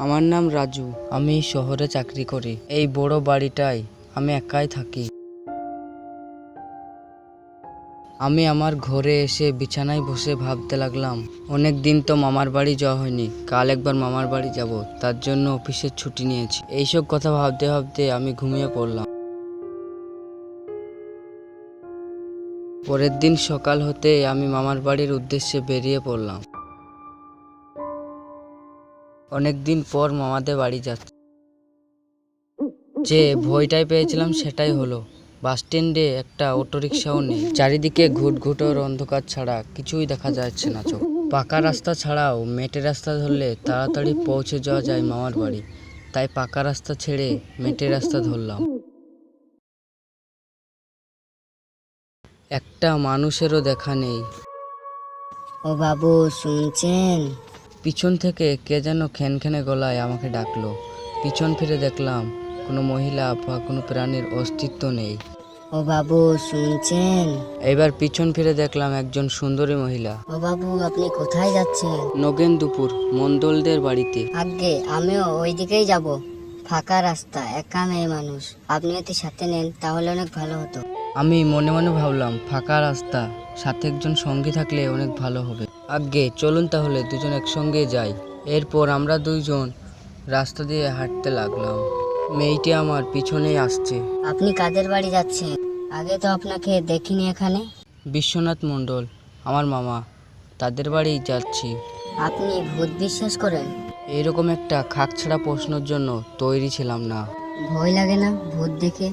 আমার নাম রাজু। আমি শহরে চাকরি করি। এই বড় বাড়িটায় আমি একাই থাকি। আমি আমার ঘরে এসে বিছানায় বসে ভাবতে লাগলাম, অনেক দিন তো মামার বাড়ি যাওয়া হয়নি। কাল একবার মামার বাড়ি যাব, তার জন্য অফিসের ছুটি নিয়েছি। এইসব কথা ভাবতে ভাবতে আমি ঘুমিয়ে পড়লাম। পরের দিন সকাল হতে আমি মামার বাড়ির উদ্দেশ্যে বেরিয়ে পড়লাম। অনেক দিন পর মামাদের বাড়ি যাচ্ছি। যে ভয়টাই পেয়েছিলাম সেটাই হলো। বাস স্ট্যান্ডে একটা অটোরিকশাও নেই। চারিদিকে ঘুটঘুটোর অন্ধকার ছাড়া কিছুই দেখা যাচ্ছে না চোখ। পাকা রাস্তা ছাড়াও মেটে রাস্তা ধরলে তাড়াতাড়ি পৌঁছে যাওয়া যায় মামার বাড়ি। তাই পাকা রাস্তা ছেড়ে মেটে রাস্তা ধরলাম। একটা মানুষেরও দেখা নেই। ও বাবু, শুনছেন? পিছন থেকে কে যেন খ্যানখ্যানে গলায় আমাকে ডাকলো। পিছন ফিরে দেখলাম কোনো মহিলা বা কোনো প্রাণীর অস্তিত্ব নেই। ও বাবু, শুনছেন? এবার পিছন ফিরে দেখলাম একজন সুন্দরী মহিলা। ও বাবু, আপনি কোথায় যাচ্ছেন? নগেনদুপুর মণ্ডলদের বাড়িতে। আগে আমিও ওই দিকেই যাব। ফাঁকা রাস্তা, একা মেয়ে মানুষ, আপনি যদি সাথে নেন তাহলে অনেক ভালো হতো। আমি মনে মনে ভাবলাম, ফাঁকা রাস্তা, সাথে একজন সঙ্গী থাকলে অনেক ভালো হবে। আগে চলুন তাহলে দুজন একসঙ্গে যাই। এরপর আমরা দুইজন রাস্তা দিয়ে হাঁটতে লাগলাম। মেয়েটি আমার পিছনেই আসছে। আপনি কাদের বাড়ি যাচ্ছেন? আগে তো আপনাকে দেখিনি এখানে। বিশ্বনাথ মণ্ডল, আমার মামা, তাদের বাড়ি যাচ্ছি। আপনি ভূত বিশ্বাস করেন? এইরকম একটা খাকছাড়া প্রশ্নের জন্য তৈরি ছিলাম না। ভয় লাগে না ভূত দেখে?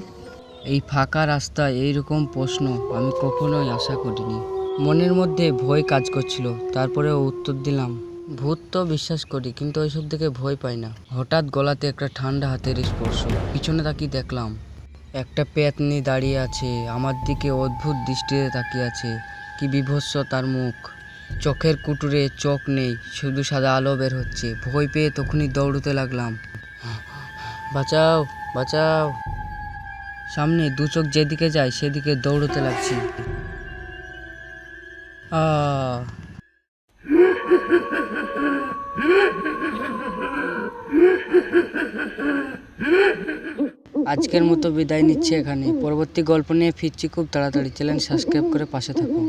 এই ফাঁকা রাস্তায় এইরকম প্রশ্ন আমি কখনোই আশা করিনি। মনের মধ্যে ভয় কাজ করছিল, তারপরেও উত্তর দিলাম, ভূত তো বিশ্বাস করি, কিন্তু ওইসব দেখে ভয় পাই না। হঠাৎ গলাতে একটা ঠান্ডা হাতের স্পর্শ। পিছনে তাকিয়ে দেখলাম একটা পেতনি দাঁড়িয়ে আছে, আমার দিকে অদ্ভুত দৃষ্টিতে তাকিয়ে আছে। কি বিভৎস তার মুখ। চোখের কুটুরে চোখ নেই, শুধু সাদা আলো বের হচ্ছে। ভয় পেয়ে তখনই দৌড়তে লাগলাম, বাঁচাও বাঁচাও। সামনে দু চোখ যেদিকে যায় সেদিকে দৌড়তে লাগছি। আজকের মতো বিদায় নিচ্ছি এখানে। পরবর্তী গল্প নিয়ে ফিরছি খুব তাড়াতাড়ি। চ্যানেল সাবস্ক্রাইব করে পাশে থাকুন।